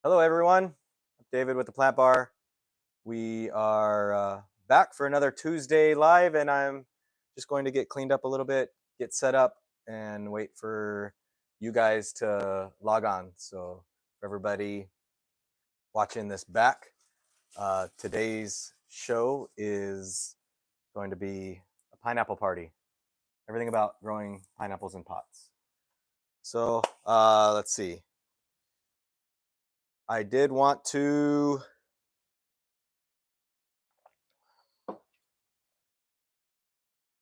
Hello, everyone. I'm David with the Plant Bar. We are back for another Tuesday live, and I'm just going to get cleaned up a little bit, get set up, and wait for you guys to log on. So, for everybody watching this back, today's show is going to be a pineapple party. Everything about growing pineapples in pots. So, let's see. I did want to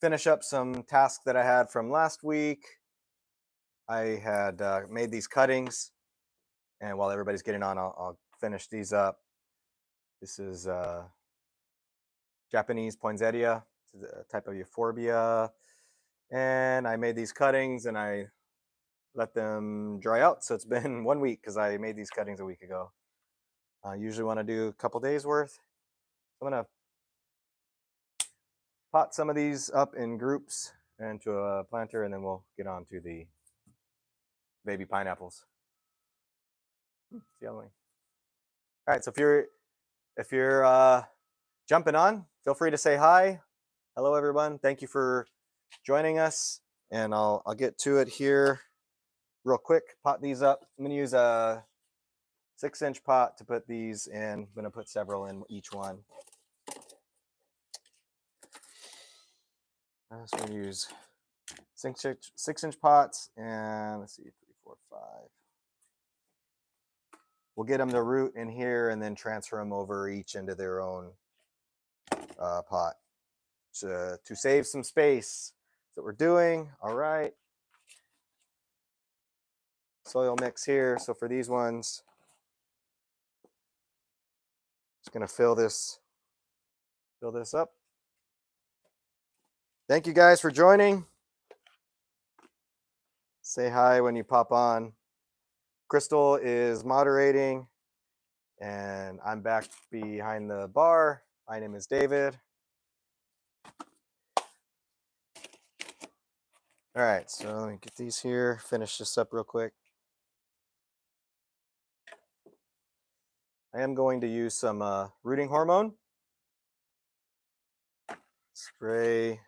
finish up some tasks that I had from last week. I had made these cuttings, and while everybody's getting on, I'll finish these up. This is Japanese poinsettia, it's a type of euphorbia, and I made these cuttings and I let them dry out. So it's been 1 week because I made these cuttings a week ago. I usually want to do a couple days worth. I'm gonna pot some of these up in groups into a planter, and then we'll get on to the baby pineapples. It's yelling. All right, so if you're jumping on, feel free to say hi. Hello, everyone. Thank you for joining us, and I'll get to it here real quick. Pot these up. I'm gonna use a 6-inch pot to put these in. I'm gonna put several in each one. I'm just gonna use 6-inch pots, and let's see, 3, 4, 5. We'll get them to root in here, and then transfer them over each into their own pot to save some space. That's what we're doing. All right. Soil mix here. So for these ones, just gonna fill this up. Thank you guys for joining. Say hi when you pop on. Crystal is moderating, and I'm back behind the bar. My name is David. All right, so let me get these here, finish this up real quick. I am going to use some rooting hormone. Spray.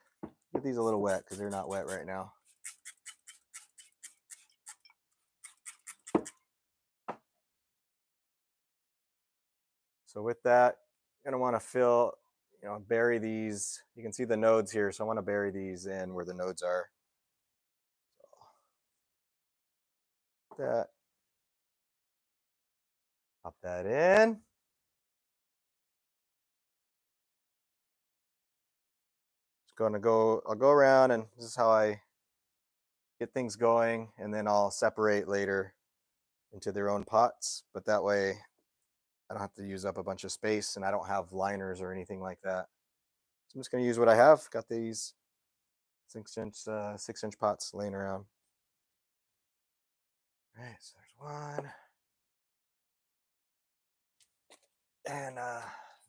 Get these a little wet because they're not wet right now. So with that, you're gonna want to bury these. You can see the nodes here, so I want to bury these in where the nodes are. That. Pop that in. I'll go around, and this is how I get things going, and then I'll separate later into their own pots, but that way I don't have to use up a bunch of space, and I don't have liners or anything like that. So I'm just going to use what I have. Got these 6-inch pots laying around. All right, so there's one, and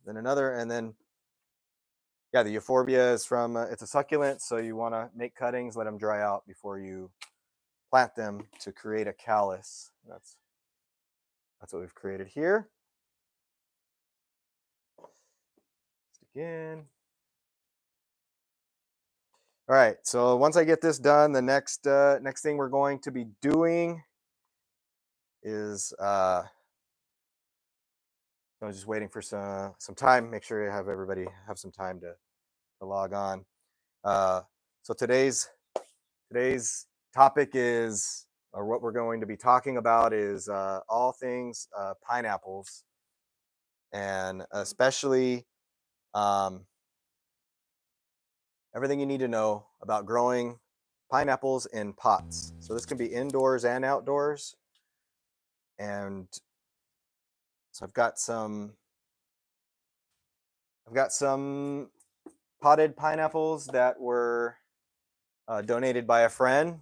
then another, and then yeah, the euphorbia is from it's a succulent, so you want to make cuttings, let them dry out before you plant them to create a callus. That's what we've created here. Stick in. All right, so once I get this done, the next thing we're going to be doing is I'm just waiting for some time. Make sure you have everybody have some time to log on. So today's topic is, or what we're going to be talking about is all things pineapples, and especially everything you need to know about growing pineapples in pots. So this can be indoors and outdoors. And so I've got some potted pineapples that were donated by a friend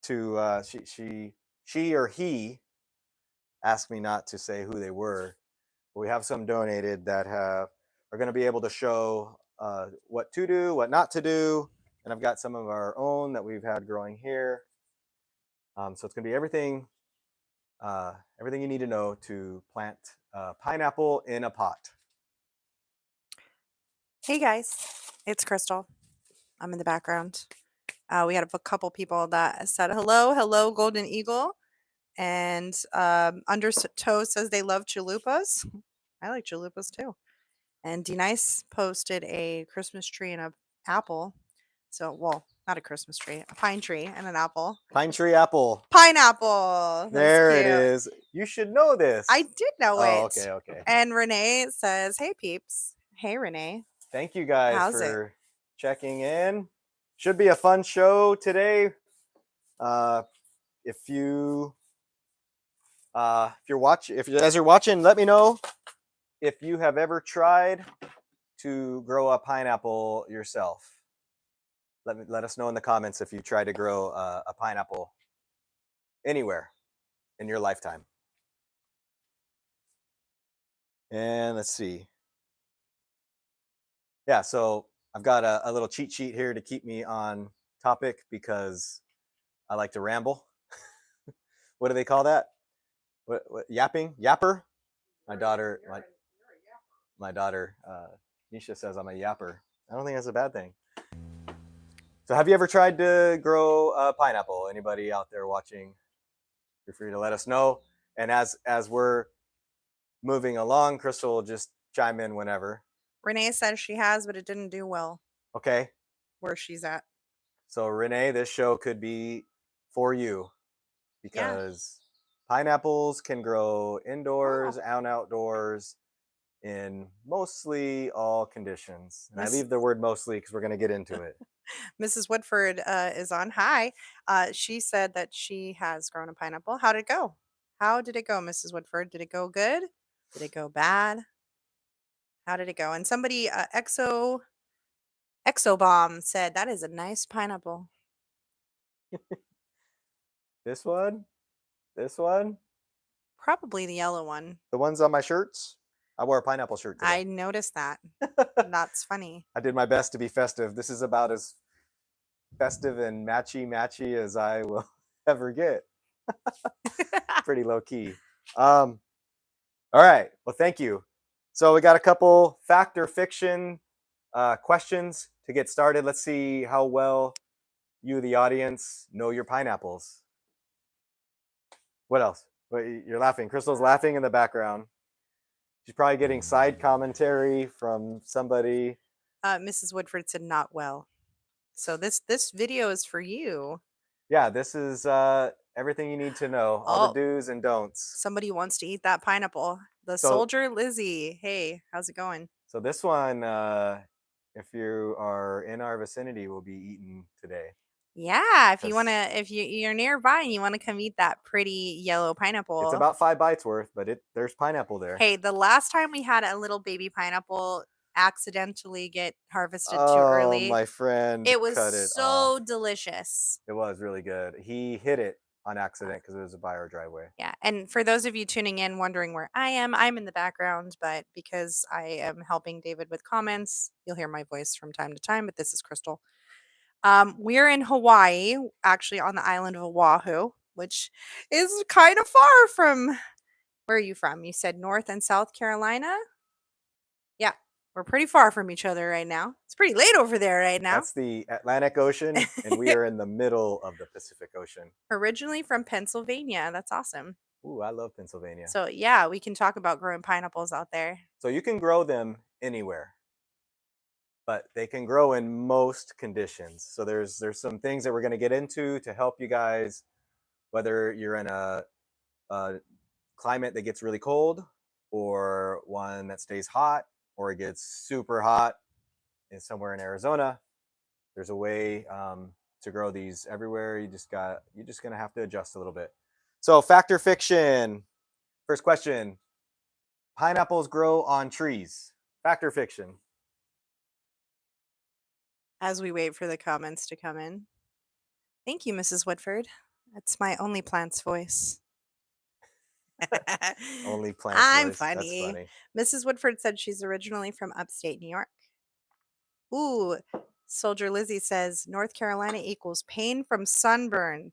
to she or he asked me not to say who they were, but we have some donated that are going to be able to show what to do, what not to do, and I've got some of our own that we've had growing here. So it's going to be everything everything you need to know to plant pineapple in a pot. Hey guys, it's Crystal. I'm in the background. We had a couple people that said hello, hello, Golden Eagle, and Undertow says they love chalupas. I like chalupas too. And D Nice posted a Christmas tree and a apple. So, well, not a Christmas tree, a pine tree and an apple. Pine tree apple. Pineapple. That's There it cute. is. You should know this. I did know Oh, it. okay. And Renee says, "Hey peeps." Hey Renee. Thank you guys How's it? for checking in. Should be a fun show today. If you're as you're watching, let me know if you have ever tried to grow a pineapple yourself. Let us know in the comments if you tried to grow a pineapple anywhere in your lifetime. And let's see. Yeah, so I've got a little cheat sheet here to keep me on topic because I like to ramble. What do they call that? What yapping? Yapper? My daughter, Nisha says I'm a yapper. I don't think that's a bad thing. So have you ever tried to grow a pineapple? Anybody out there watching? Feel free to let us know. And as we're moving along, Crystal will just chime in whenever. Renee says she has, but it didn't do well Okay. where she's at. So Renee, this show could be for you because pineapples can grow indoors and outdoors in mostly all conditions. And I leave the word mostly because we're going to get into it. Mrs. Woodford is on. Hi. She said that she has grown a pineapple. How did it go? How did it go, Mrs. Woodford? Did it go good? Did it go bad? How did it go? And somebody, Exobomb said, that is a nice pineapple. This one? This one? Probably the yellow one. The ones on my shirts? I wore a pineapple shirt today. I noticed that. That's funny. I did my best to be festive. This is about as festive and matchy as I will ever get. Pretty low key. All right. Well, thank you. So we got a couple fact or fiction questions to get started. Let's see how well you, the audience, know your pineapples. What else? Wait, you're laughing. Crystal's laughing in the background. She's probably getting side commentary from somebody. Mrs. Woodford said not well. So this video is for you. Yeah, this is everything you need to know. All the do's and don'ts. Somebody wants to eat that pineapple. The Soldier Lizzie. Hey, how's it going? So this one, if you are in our vicinity, will be eaten today. Yeah, if you want to, if you're nearby and you want to come eat that pretty yellow pineapple. It's about 5 bites worth, but there's pineapple there. Hey, the last time we had a little baby pineapple accidentally get harvested too early. Oh, my friend it was cut it so off. delicious. It was really good. He hit it on accident because it was by our driveway. Yeah, and for those of you tuning in wondering where I am, I'm in the background, but because I am helping David with comments, you'll hear my voice from time to time, but this is Crystal. We're in Hawaii, actually on the island of Oahu, which is kind of far from, where are you from? You said North and South Carolina? Yeah, we're pretty far from each other right now. It's pretty late over there right now. That's the Atlantic Ocean, and we are in the middle of the Pacific Ocean. Originally from Pennsylvania. That's awesome. Ooh, I love Pennsylvania. So yeah, we can talk about growing pineapples out there. So you can grow them anywhere, but they can grow in most conditions. So there's some things that we're going to get into to help you guys, whether you're in a climate that gets really cold or one that stays hot or it gets super hot in somewhere in Arizona. There's a way to grow these everywhere. You're just gonna have to adjust a little bit. So fact or fiction? First question: pineapples grow on trees. Fact or fiction? As we wait for the comments to come in. Thank you, Mrs. Woodford. That's my only plant's voice. Only plant's I'm voice. funny. That's funny. Mrs. Woodford said she's originally from upstate New York. Ooh, Soldier Lizzie says North Carolina equals pain from sunburn.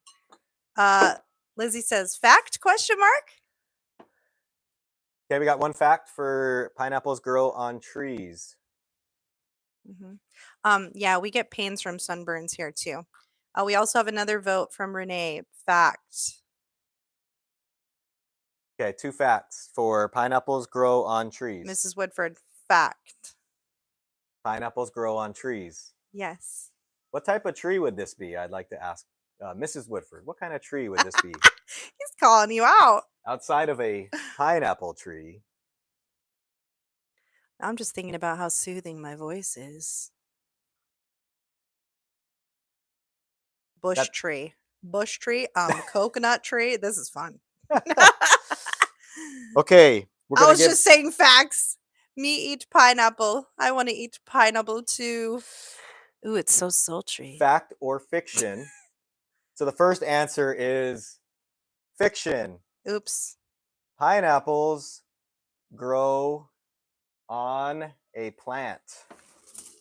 Lizzie says, fact, question mark? Okay, we got one fact for pineapples grow on trees. Yeah, we get pains from sunburns here too. We also have another vote from Renee. Fact. Okay, 2 facts for pineapples grow on trees. Mrs. Woodford, fact. Pineapples grow on trees. Yes. What type of tree would this be? I'd like to ask Mrs. Woodford. What kind of tree would this be? He's calling you out. Outside of a pineapple tree. I'm just thinking about how soothing my voice is. Bush tree. Bush tree. Coconut tree. This is fun. Okay, I was just saying facts. Me eat pineapple. I want to eat pineapple too. Ooh, it's so sultry. Fact or fiction? So the first answer is fiction. Oops. Pineapples grow on a plant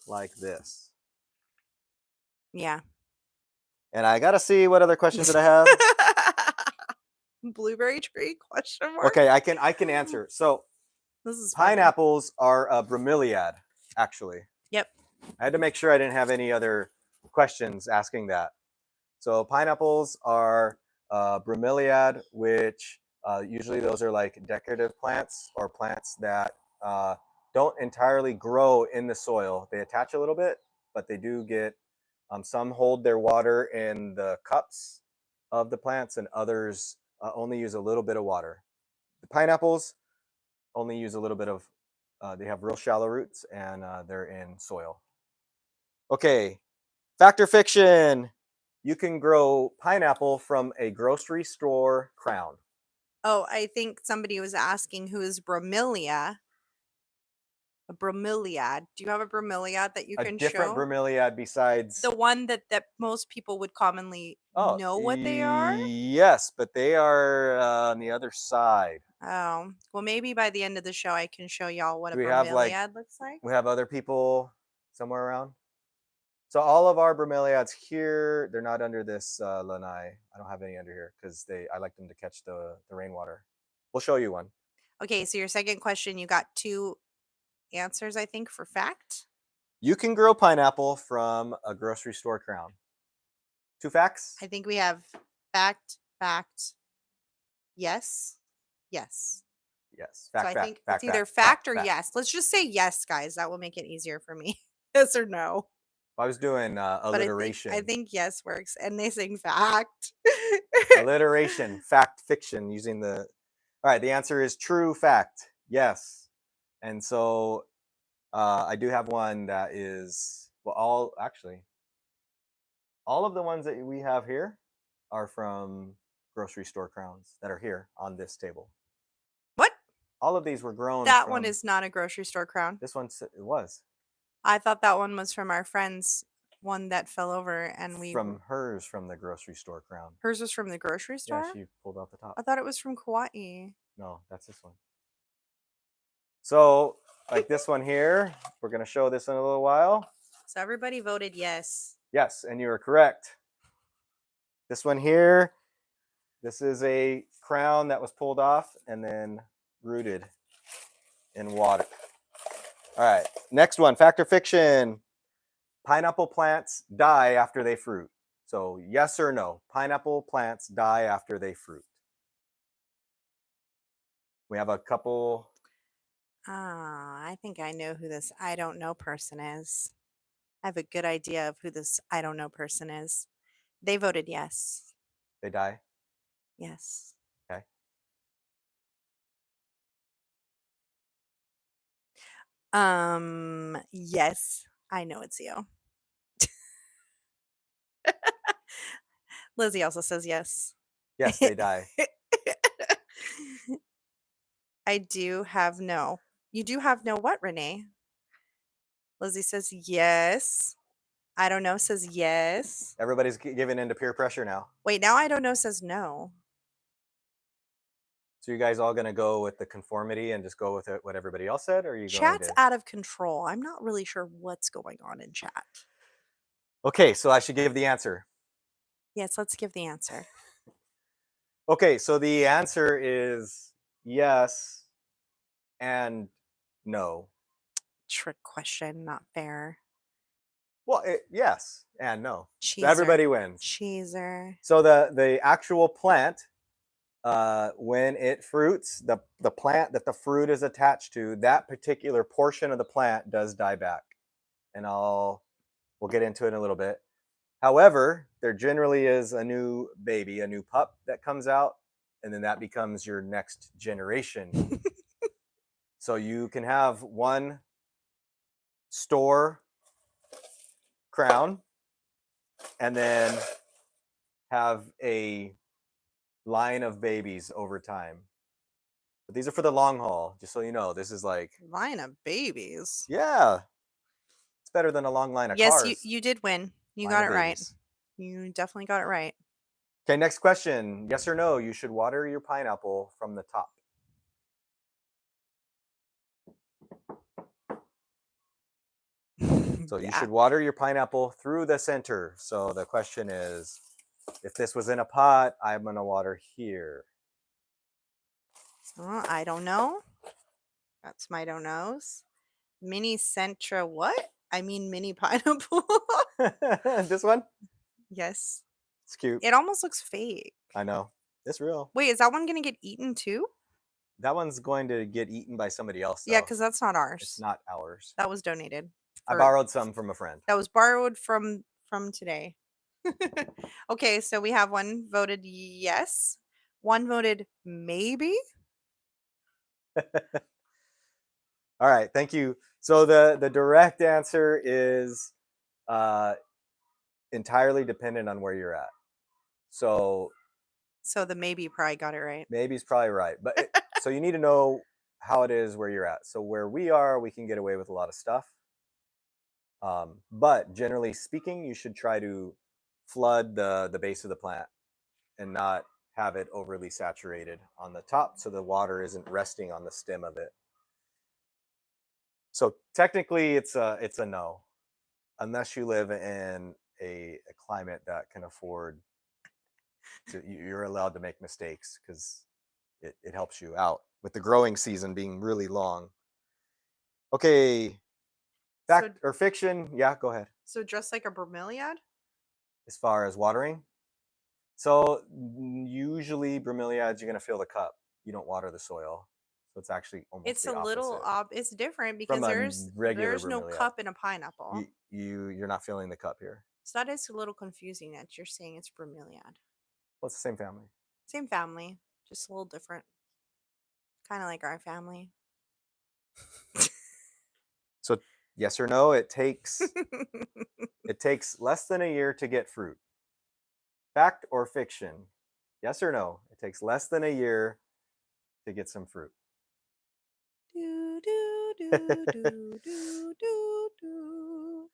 like this. Yeah. And I gotta see what other questions that I have. Blueberry tree? Question mark. Okay, I can answer. So This is funny. pineapples are a bromeliad, actually. Yep. I had to make sure I didn't have any other questions asking that. So pineapples are bromeliad, which usually those are like decorative plants or plants that don't entirely grow in the soil. They attach a little bit, but they do get some hold their water in the cups of the plants, and others only use a little bit of water. The pineapples only use a little bit of. They have real shallow roots, and they're in soil. Okay, fact or fiction? You can grow pineapple from a grocery store crown. Oh, I think somebody was asking who is bromelia. A bromeliad. Do you have a bromeliad that you A can different show? bromeliad besides The one that most people would commonly know what they are? Yes, but they are on the other side. Oh, well, maybe by the end of the show, I can show y'all what Do a we have bromeliad looks like. we have other people somewhere around? So all of our bromeliads here, they're not under this lanai. I don't have any under here because I like them to catch the rainwater. We'll show you one. Okay, so your second question, you got 2 answers, I think, for fact. You can grow pineapple from a grocery store crown. 2 facts? I think we have fact, yes, yes. Yes. So I think it's either fact or yes. Let's just say yes, guys. That will make it easier for me. Yes or no. I was doing But alliteration. I think yes works. And they sing fact. Alliteration, fact, fiction, using the. All right, the answer is true fact. Yes. And so I do have one that is, well, all of the ones that we have here are from grocery store crowns that are here on this table. What? All of these were grown That one is not a grocery store crown. This one, it was. I thought that one was from our friend's one that fell over and we. From the grocery store crown. Hers was from the grocery store? Yeah, she pulled out the top. I thought it was from Kauai. No, that's this one. So, like this one here, we're going to show this in a little while. So everybody voted yes. Yes, and you are correct. This one here, this is a crown that was pulled off and then rooted in water. All right, next one, fact or fiction? Pineapple plants die after they fruit. So yes or no, pineapple plants die after they fruit. We have a couple. I think I know who this I don't know person is. I have a good idea of who this I don't know person is. They voted yes. They die? Yes. Okay. Yes, I know it's you. Lizzie also says yes. Yes, they die. I do have no. You do have no what, Renee? Lizzie says yes. I don't know says yes. Everybody's giving into peer pressure now. Wait, now I don't know says no. So you guys all going to go with the conformity and just go with what everybody else said, or are you Chat's going to... out of control. I'm not really sure what's going on in chat. Okay, so I should give the answer. Yes, let's give the answer. Okay, so the answer is yes and no. Trick question, not fair. Well, yes and no. So Cheeser. everybody wins. Cheeser. So the actual plant, when it fruits, the plant that the fruit is attached to, that particular portion of the plant does die back, and we'll get into it in a little bit. However, there generally is a new baby, a new pup that comes out, and then that becomes your next generation. So you can have one store crown and then have a line of babies over time. But these are for the long haul, just so you know. This is like, Line of babies. yeah, it's better than a long line of Yes, you, cars. you did win. You Line got of it right. babies. You definitely got it right. Okay, next question. Yes or no, you should water your pineapple from the top. So you Yeah. should water your pineapple through the center. So the question is, if this was in a pot, I'm going to water here. I don't know. That's my don't knows. Mini Centra what? I mean mini pineapple. This one? Yes. It's cute. It almost looks fake. I know. It's real. Wait, is that one gonna get eaten too? That one's going to get eaten by somebody else, Yeah, though. because that's not It's ours. not ours. That was donated. I borrowed some from a friend. That was borrowed from today. Okay, so we have one voted yes, one voted maybe. All right, thank you. So the direct answer is uh, entirely dependent on where you're at. So So the maybe probably got it right. maybe it's probably right, but so you need to know how it is where you're at. So where we are, we can get away with a lot of stuff. But generally speaking, you should try to flood the base of the plant and not have it overly saturated on the top, so the water isn't resting on the stem of it. So technically, it's a no, unless you live in a climate that can afford to. You're allowed to make mistakes because it helps you out with the growing season being really long. Okay, fact or fiction? Yeah, go ahead. So just like a bromeliad? As far as watering, so usually bromeliads, you're gonna fill the cup. You don't water the soil, so it's actually almost It's the a little opposite it's different from because a regular there's no bromeliad. cup in a pineapple. You're not filling the cup here. So that is a little confusing that you're saying it's bromeliad. Well, it's the same family. Same family, just a little different. Kind of like our family. So yes or no, it takes less than a year to get fruit. Fact or fiction? Yes or no? It takes less than a year to get some fruit. Do, do, do, do, do, do, do.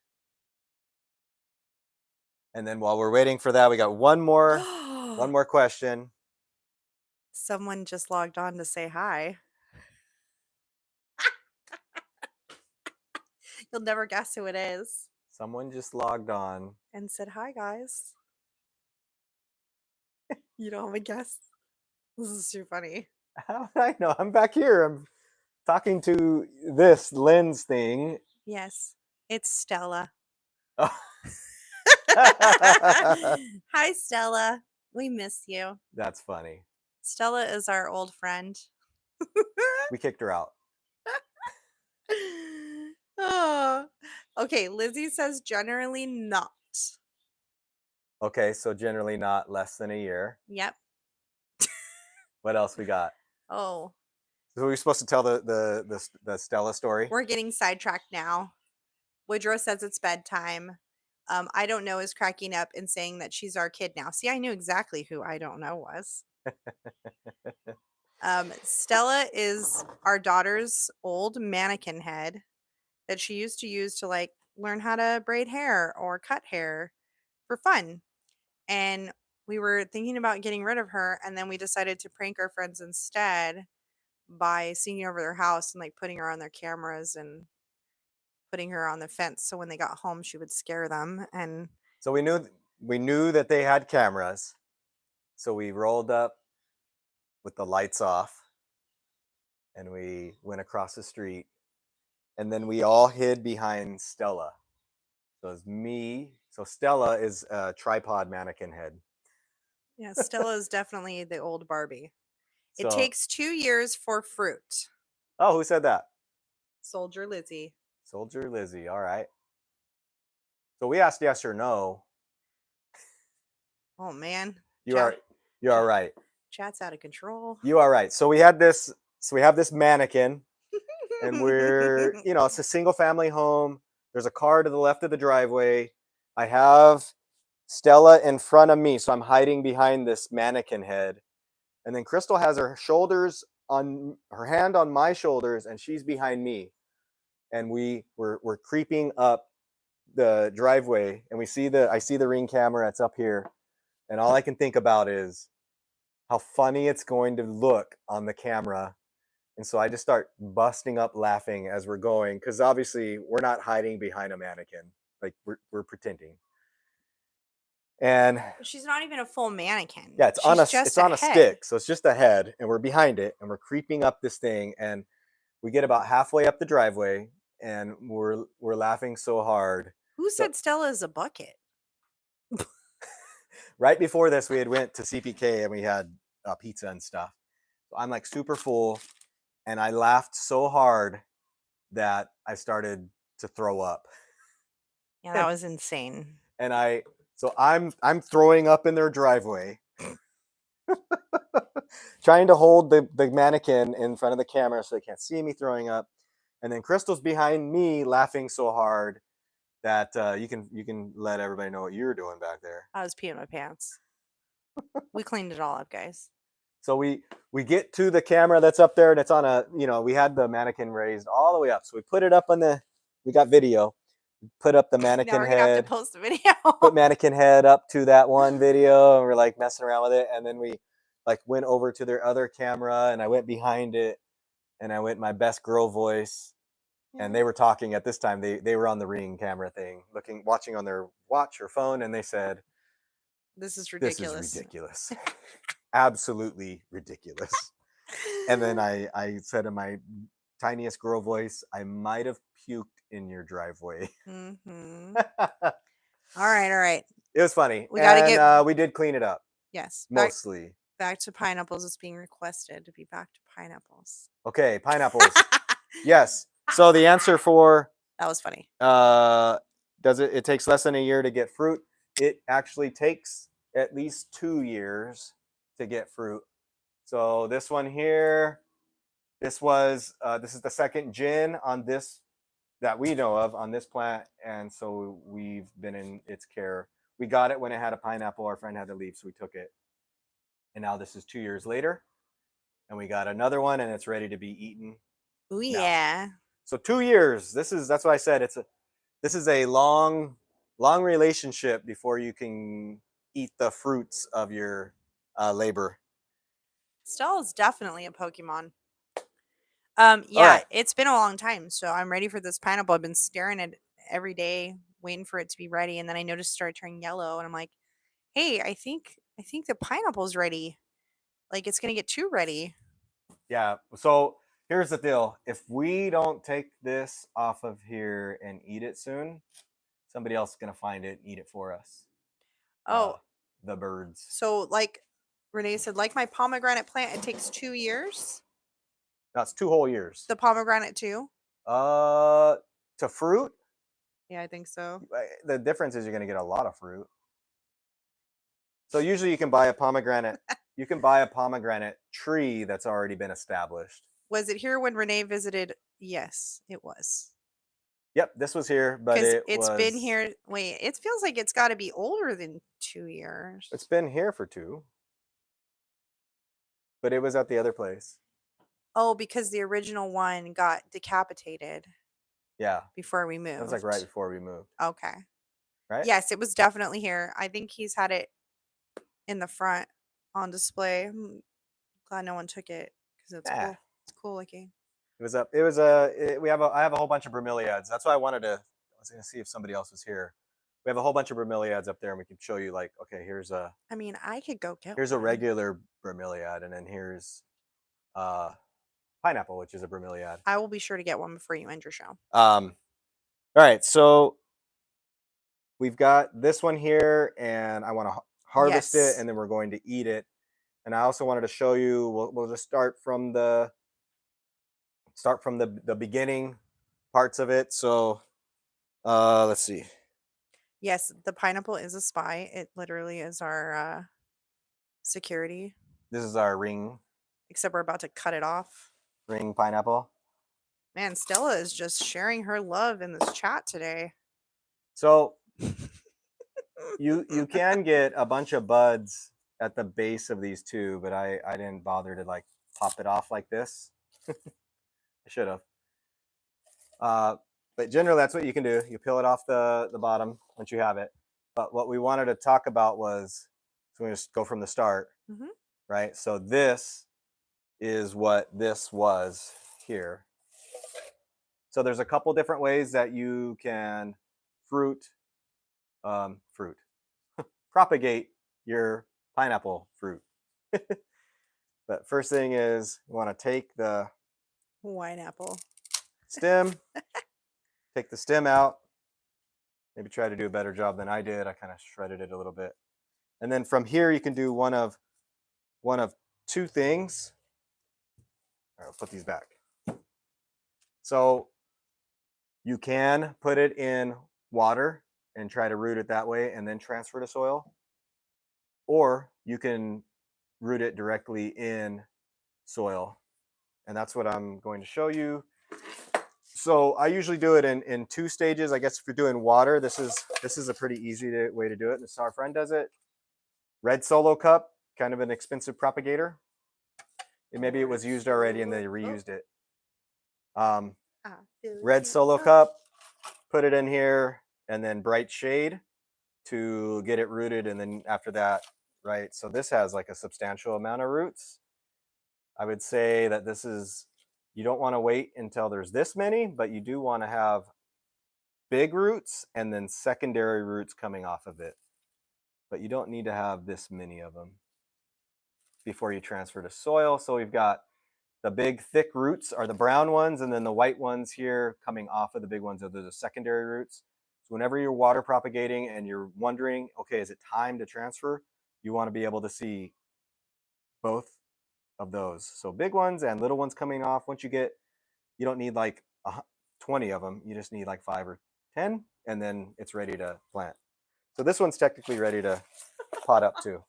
And then while we're waiting for that, we got one more question. Someone just logged on to say hi. You'll never guess who it is. Someone just logged on And said, hi, guys. You don't have a guess? This is too funny. How did I know? I'm back here. I'm talking to this lens thing. Yes, it's Stella. Oh. Hi, Stella. We miss you. That's funny. Stella is our old friend. We kicked her out. Oh. Okay, Lizzie says generally not. Okay, so generally not less than a year. Yep. What else we got? Oh, So we're supposed to tell the Stella story. we're getting sidetracked now. Woodrow says it's bedtime. I don't know is cracking up and saying that she's our kid now. See, I knew exactly who I don't know was. Stella is our daughter's old mannequin head that she used to use to like learn how to braid hair or cut hair for fun. And we were thinking about getting rid of her, and then we decided to prank our friends instead by sneaking over their house and like putting her on their cameras and putting her on the fence so when they got home she would scare them. And So we knew that they had cameras. So we rolled up with the lights off, and we went across the street, and then we all hid behind Stella. So it's me. So Stella is a tripod mannequin head. Yeah, Stella is definitely the old Barbie. It So, takes 2 years for fruit. oh, who said that? Soldier Lizzie. Soldier Lizzie. All right. So we asked yes or no. Oh man. You are right. Chat's out of control. You are right. So we had this. So we have this mannequin, and we're it's a single family home. There's a car to the left of the driveway. I have Stella in front of me, so I'm hiding behind this mannequin head, and then Crystal has her shoulders on her hand on my shoulders, and she's behind me, and we're creeping up the driveway, and I see the Ring camera. It's up here, and all I can think about is how funny it's going to look on the camera. And so I just start busting up laughing as we're going, because obviously we're not hiding behind a mannequin, like we're pretending. And She's not even a full mannequin. yeah, She's just it's on a head. stick, so it's just a head, and we're behind it, and we're creeping up this thing, and we get about halfway up the driveway, and we're laughing so hard. Who So said Stella is a bucket? right before this, we had went to CPK and we had pizza and stuff. So I'm like super full, and I laughed so hard that I started to throw up. Yeah, that was insane. And I'm throwing up in their driveway, trying to hold the mannequin in front of the camera so they can't see me throwing up. And then Crystal's behind me laughing so hard that you can let everybody know what you're doing back there. I was peeing my pants. We cleaned it all up, guys. So we get to the camera that's up there, and it's on a, we had the mannequin raised all the way up. So we put it up we got video, put up the Now mannequin we're gonna have to head, post the video. put mannequin head up to that one video, and we're like messing around with it. And then we like went over to their other camera, and I went behind it, and I went my best girl voice. And they were talking at this time. They were on the Ring camera thing, watching on their watch or phone, and they said, This is "This is ridiculous. ridiculous, absolutely ridiculous." And then I said in my tiniest girl voice, "I might have puked in your driveway." Mm-hmm. All right. It was funny. We gotta get we did clean it up. yes Mostly. back to pineapples. It's being requested to be back to pineapples. Okay, pineapples. Yes. So the answer for That was funny. it takes less than a year to get fruit. It actually takes at least 2 years to get fruit. So this one here, this is the second gin on this that we know of on this plant, and so we've been in its care. We got it when it had a pineapple. Our friend had to leave, so we took it. And now this is 2 years later, and we got another one, and it's ready to be eaten. Oh yeah. So 2 years. That's why I said this is a long relationship before you can eat the fruits of your labor. Stella's definitely a Pokemon. All Yeah, right. it's been a long time, so I'm ready for this pineapple. I've been staring at it every day, waiting for it to be ready, and then I noticed it started turning yellow, and I'm like, "Hey, I think the pineapple's ready. Like it's gonna get too ready." Yeah. So here's the deal. If we don't take this off of here and eat it soon, somebody else is gonna find it and eat it for us. Oh, The birds. so like Renee said, like my pomegranate plant, it takes 2 years. That's 2 whole years. The pomegranate too. To fruit, Yeah, I think so. the difference is you're gonna get a lot of fruit. So usually you can buy a pomegranate. You can buy a pomegranate tree that's already been established. Was it here when Renee visited? Yes, it was. Yep, this was here, but It's been here. Wait, it feels like it's got to be older than 2 years. It's been here for 2, but it was at the other place. Oh, because the original one got decapitated. Yeah, before we moved. it was like right before we moved. Okay. Right? Yes, it was definitely here. I think he's had it in the front on display. I'm glad no one took it because it's cool. It's cool looking. It was I have a whole bunch of bromeliads. That's why I was going to see if somebody else was here. We have a whole bunch of bromeliads up there, and we can show you like, okay, here's a I mean, I could go get here's a one. regular bromeliad, and then here's pineapple, which is a bromeliad. I will be sure to get one before you end your show. All right, so we've got this one here, and I want to harvest it, Yes. and then we're going to eat it. And I also wanted to show you. We'll just start from the beginning parts of it. So let's see. Yes, the pineapple is a spy. It literally is our security, This is our ring except we're about to cut it off. pineapple. Man, Stella is just sharing her love in this chat today. So you can get a bunch of buds at the base of these two, but I didn't bother to like pop it off like this. I should have. But generally, that's what you can do. You peel it off the bottom once you have it. But what we wanted to talk about was, so we just go from the start, Mhm. right? So this is what this was here. So there's a couple different ways that you can propagate your pineapple fruit. But first thing is you want to take the Wine apple. stem, take the stem out. Maybe try to do a better job than I did. I kind of shredded it a little bit. And then from here you can do one of two things. All right, I'll put these back. So you can put it in water and try to root it that way and then transfer to soil. Or you can root it directly in soil. And that's what I'm going to show you. So I usually do it in two stages. I guess if you're doing water, this is a pretty easy way to do it. And so our friend does it. Red Solo cup, kind of an expensive propagator. Maybe it was used already and they reused it. Red Solo cup, put it in here, and then bright shade to get it rooted. And then after that, right? So this has like a substantial amount of roots. I would say that you don't want to wait until there's this many, but you do want to have big roots and then secondary roots coming off of it. But you don't need to have this many of them before you transfer to soil. So we've got the big thick roots are the brown ones, and then the white ones here coming off of the big ones are the secondary roots. So whenever you're water propagating and you're wondering, okay, is it time to transfer? You want to be able to see both of those. So big ones and little ones coming off. You don't need like 20 of them. You just need like 5 or 10, and then it's ready to plant. So this one's technically ready to pot up too.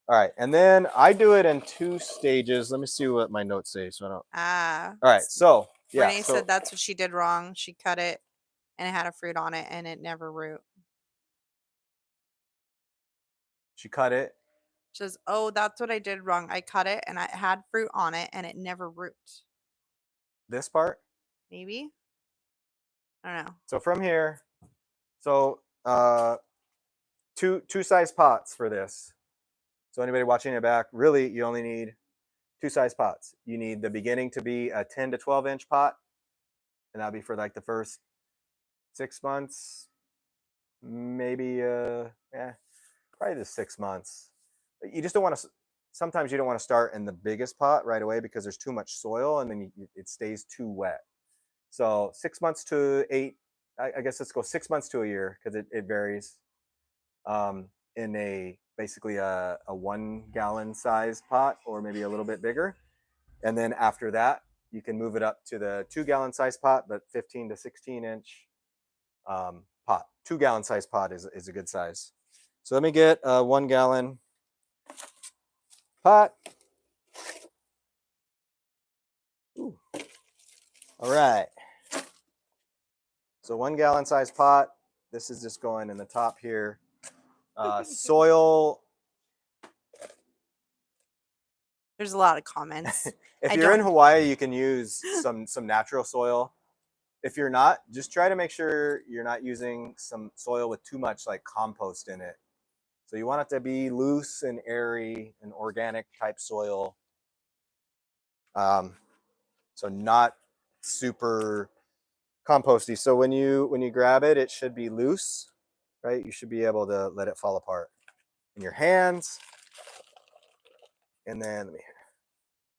All right, and then I do it in two stages. Let me see what my notes say. So I don't. All right, so yeah. Renee said that's what she did wrong. She cut it, and it had a fruit on it, and it never root. She cut it. She says, "Oh, that's what I did wrong. I cut it, and I had fruit on it, and it never root." This part. Maybe. I don't know. So from here, so two size pots for this. So anybody watching it back, really, you only need two size pots. You need the beginning to be a 10 to 12 inch pot, and that'll be for like the first 6 months, maybe probably the 6 months. You just don't want to. Sometimes you don't want to start in the biggest pot right away because there's too much soil and then it stays too wet. So 6 months to 8. I guess let's go 6 months to a year because it varies. In basically a 1 gallon size pot or maybe a little bit bigger, and then after that you can move it up to the 2 gallon size pot, but 15 to 16 inch pot. 2 gallon size pot is a good size. So let me get a 1 gallon pot. Ooh. All right. So 1 gallon size pot. This is just going in the top here. Soil. There's a lot of comments. If you're in Hawaii, you can use some natural soil. If you're not, just try to make sure you're not using some soil with too much like compost in it. So you want it to be loose and airy and organic type soil. So not super composty. So when you grab it, it should be loose. right? You should be able to let it fall apart in your hands. And then,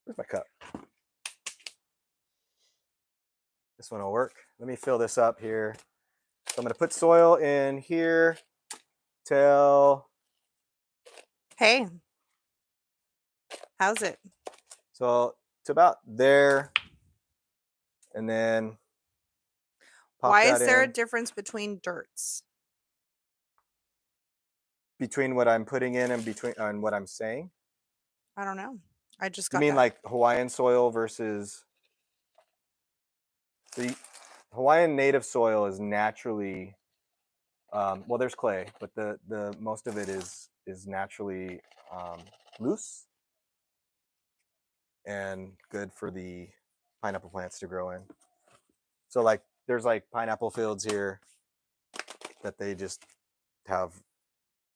where's my cup? This one will work. Let me fill this up here. So I'm going to put soil in here till... Hey, how's it? So it's about there. And then pop Why that is there a in. difference between dirts? Between what I'm putting in and between and what I'm saying? I don't know. I just You got mean that. like Hawaiian soil versus the Hawaiian native soil is naturally well, there's clay, but the most of it is naturally loose and good for the pineapple plants to grow in. So like there's like pineapple fields here that they just have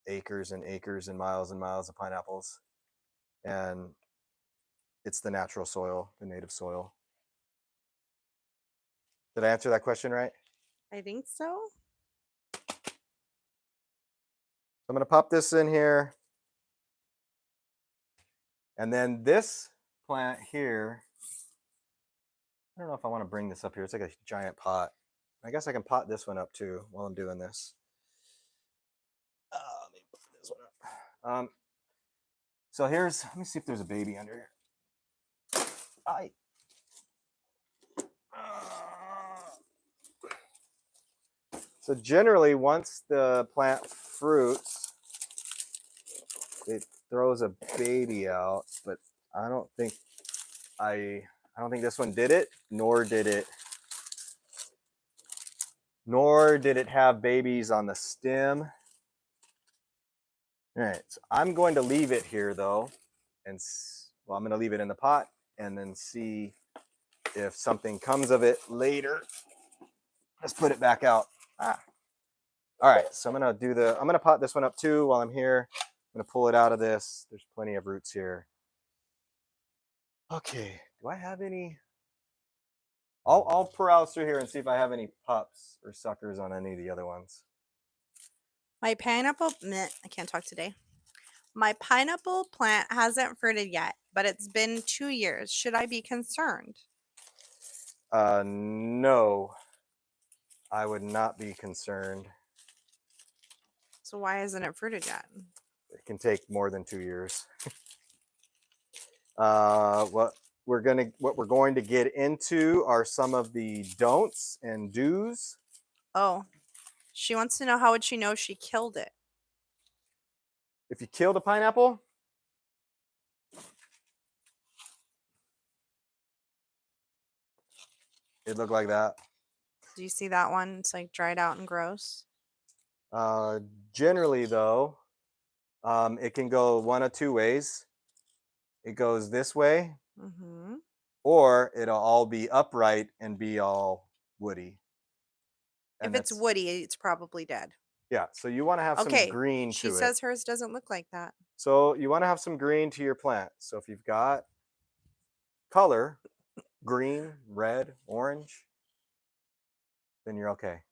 acres and acres and miles of pineapples, and it's the natural soil, the native soil. Did I answer that question right? I think so. I'm going to pop this in here. And then this plant here, I don't know if I want to bring this up here. It's like a giant pot. I guess I can pot this one up too while I'm doing this. Let me put this one up. So here's, let me see if there's a baby under here. So generally, once the plant fruits, it throws a baby out, but I don't think this one did it, nor did it have babies on the stem. All right, so I'm going to leave it here though, and well, I'm going to leave it in the pot and then see if something comes of it later. Let's put it back out. All right, so I'm going to pot this one up too while I'm here. I'm going to pull it out of this. There's plenty of roots here. Okay, do I have any? I'll browse through here and see if I have any pups or suckers on any of the other ones. My pineapple, I can't talk today. My pineapple plant hasn't fruited yet, but it's been 2 years. Should I be concerned? No, I would not be concerned. So why hasn't it fruited yet? It can take more than 2 years. What we're going to get into are some of the don'ts and do's. Oh, she wants to know how would she know she killed it? If you killed a pineapple, it looked like that. Do you see that one? It's like dried out and gross. Generally, though, it can go one of two ways. It goes this way, or it'll all be upright and be all woody. And if it's woody, it's probably dead. Yeah, so you want to have some green to it. She says hers doesn't look like that. So you want to have some green to your plant. So if you've got color, green, red, orange, then you're okay.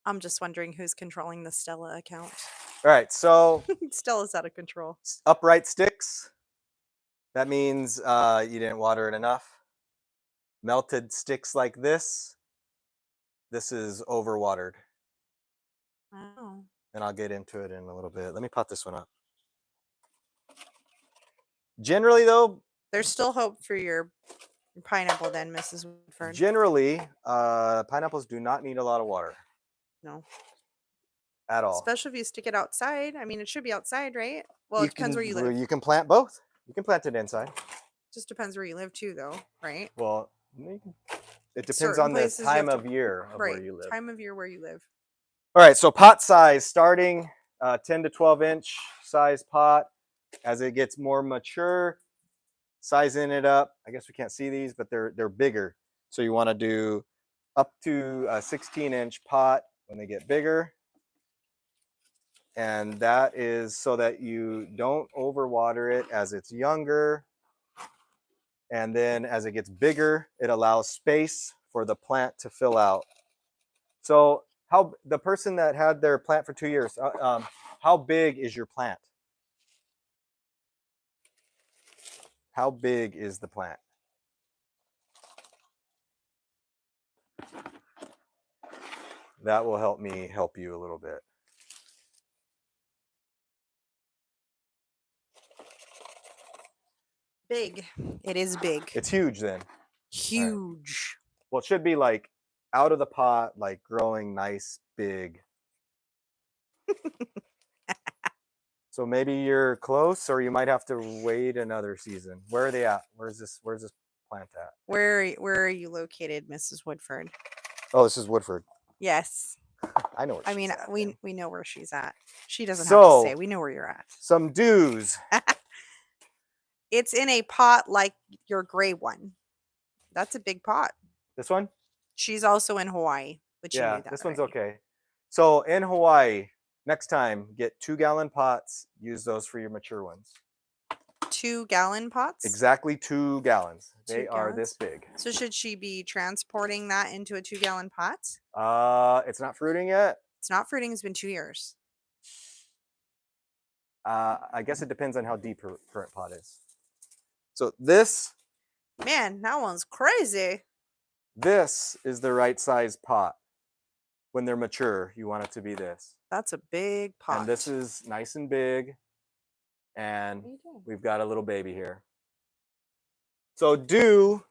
I'm just wondering who's controlling the Stella account. All right, so Stella's out of control. Upright sticks, that means you didn't water it enough. Melted sticks like this is overwatered. Oh. And I'll get into it in a little bit. Let me pot this one up. Generally, though, there's still hope for your pineapple then, Mrs. Woodford. Generally, pineapples do not need a lot of water. No. At all. Especially if you stick it outside. I mean, it should be outside, right? Well, it depends where you live. You can plant both. You can plant it inside. Just depends where you live too, though, right? Well, it depends on the time of year of where you live. Time of year where you live. All right, so pot size, starting 10 to 12 inch size pot. As it gets more mature, sizing it up. I guess we can't see these, but they're bigger. So you want to do up to a 16-inch pot when they get bigger. And that is so that you don't overwater it as it's younger. And then as it gets bigger, it allows space for the plant to fill out. So how the person that had their plant for 2 years, how big is your plant? How big is the plant? That will help me help you a little bit. Big. It is big. It's huge then. Huge. Well, it should be like out of the pot, like growing nice, big. So maybe you're close, or you might have to wait another season. Where are they at? Where's this plant at? Where are you located, Mrs. Woodford? Oh, this is Woodford. Yes. I know where I she's mean, at, we man. we know where she's at. She doesn't have to say. We know where you're at. Some do's. It's in a pot like your gray one. That's a big pot. This one? She's also in Hawaii, but you Yeah, knew that this one's already. okay. So in Hawaii, next time, get 2-gallon pots. Use those for your mature ones. 2-gallon pots? Exactly 2 gallons. 2 They are this gallons? big. So should she be transporting that into a 2-gallon pot? It's not fruiting yet. It's not fruiting. It's been 2 years. I guess it depends on how deep her current pot is. So this Man, that one's crazy. is the right size pot. When they're mature, you want it to be this. That's a big pot. And this is nice and big. And we've got a little baby here. So do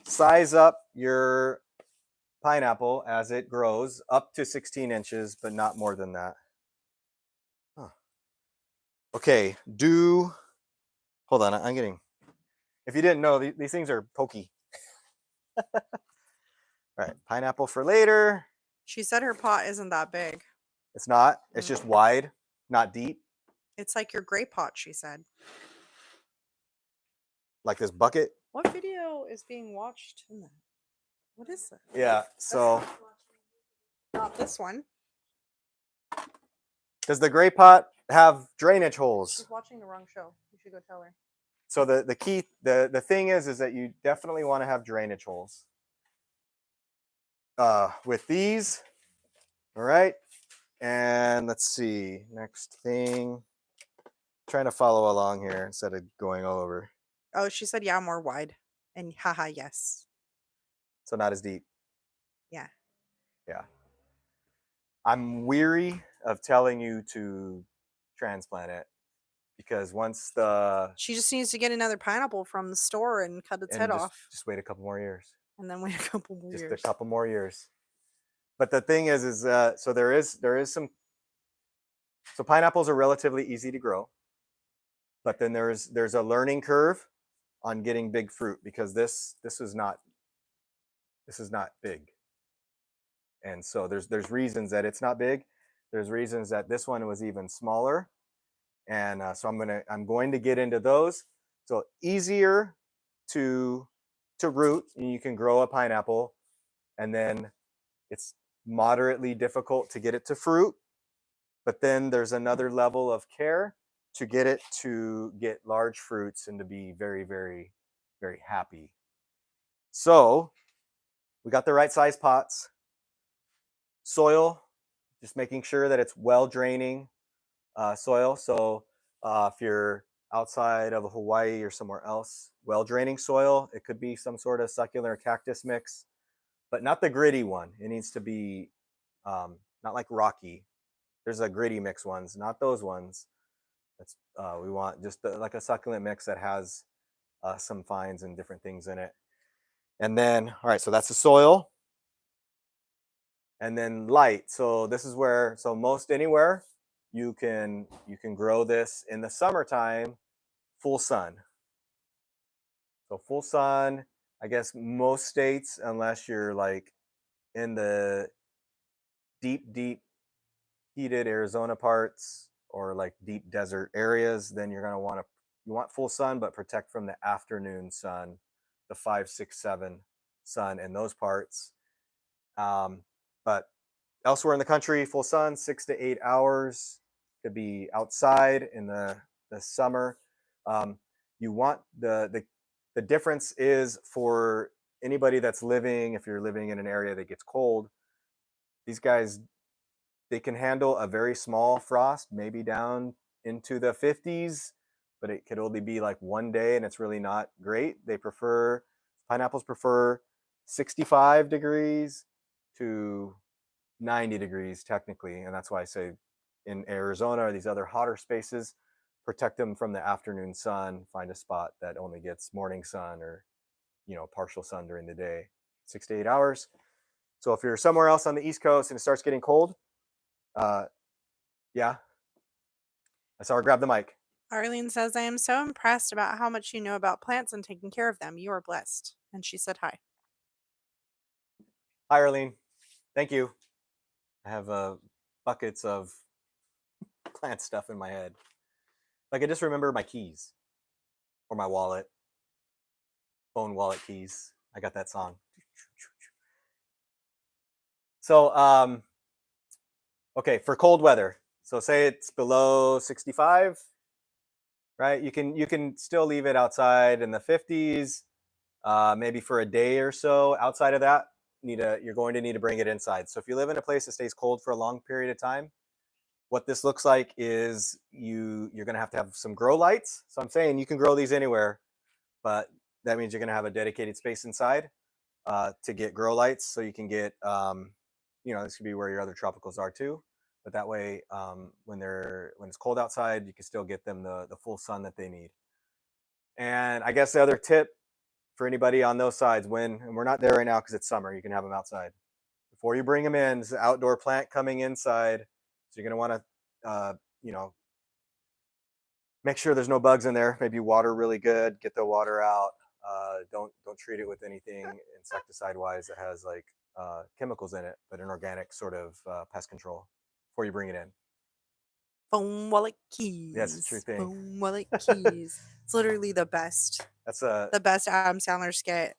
size up your pineapple as it grows up to 16 inches, but not more than that. Huh. Okay, hold on, I'm getting, if you didn't know, these things are pokey. All right, pineapple for later. She said her pot isn't that big. It's not, it's just wide, not deep. It's like your gray pot, she said. Like this bucket. What video is being watched in that? What is that? Yeah, so. Not this one. Does the gray pot have drainage holes? She's watching the wrong show. You should go tell her. So the key, the thing is that you definitely want to have drainage holes. With these, all right. And let's see, next thing. Trying to follow along here instead of going all over. Oh, she said, yeah, more wide. And haha, yes. So not as deep. Yeah. Yeah. I'm weary of telling you to transplant it because once she just needs to get another pineapple from the store and cut its head off. Just wait a couple more years. And then wait a couple more years. Just a couple more years. But the thing is so there is some. So pineapples are relatively easy to grow, but then there's a learning curve on getting big fruit because this is not big. And so there's reasons that it's not big. There's reasons that this one was even smaller. And so I'm going to get into those. So easier to root, and you can grow a pineapple, and then it's moderately difficult to get it to fruit. But then there's another level of care to get it to get large fruits and to be very, very, very happy. So we got the right size pots. Soil, just making sure that it's well draining soil. So if you're outside of Hawaii or somewhere else, well draining soil, it could be some sort of succulent cactus mix, but not the gritty one. It needs to be not like rocky. There's a gritty mix ones, not those ones. That's we want just like a succulent mix that has some fines and different things in it. And then, all right, so that's the soil. And then light. So this is where, so most anywhere you can grow this in the summertime, full sun. So full sun, I guess most states, unless you're like in the deep heated Arizona parts or like deep desert areas, then you're going to you want full sun, but protect from the afternoon sun, the 5, 6, 7 sun in those parts. But elsewhere in the country, full sun, 6 to 8 hours. Could be outside in the summer. You want the difference is for anybody that's living, if you're living in an area that gets cold, these guys, they can handle a very small frost, maybe down into the 50s, but it could only be like one day and it's really not great. Pineapples prefer 65 degrees to 90 degrees technically. And that's why I say in Arizona or these other hotter spaces, protect them from the afternoon sun, find a spot that only gets morning sun or, partial sun during the day, 6 to 8 hours. So if you're somewhere else on the East Coast and it starts getting cold, uh, yeah, I saw her grab the mic. Arlene says, I am so impressed about how much you know about plants and taking care of them. You are blessed. And she said hi. Hi, Arlene. Thank you. I have buckets of plant stuff in my head. Like I just remember my keys or my wallet, phone wallet keys. I got that song. So, okay, for cold weather. So say it's below 65, right? You can still leave it outside in the 50s, maybe for a day or so. Outside of that, you're going to need to bring it inside. So if you live in a place that stays cold for a long period of time, what this looks like is you're going to have some grow lights. So I'm saying you can grow these anywhere, but that means you're going to have a dedicated space inside to get grow lights. So you can get, this could be where your other tropicals are too. But that way, when it's cold outside, you can still get them the full sun that they need. And I guess the other tip for anybody on those sides, and we're not there right now because it's summer, you can have them outside. Before you bring them in, it's an outdoor plant coming inside. So you're going to want to, make sure there's no bugs in there. Maybe water really good. Get the water out. Don't treat it with anything insecticide wise that has like chemicals in it, but an organic sort of pest control before you bring it in. Phone wallet keys. Yes, true thing. Phone wallet keys. It's literally the best. That's The best Adam Sandler skit.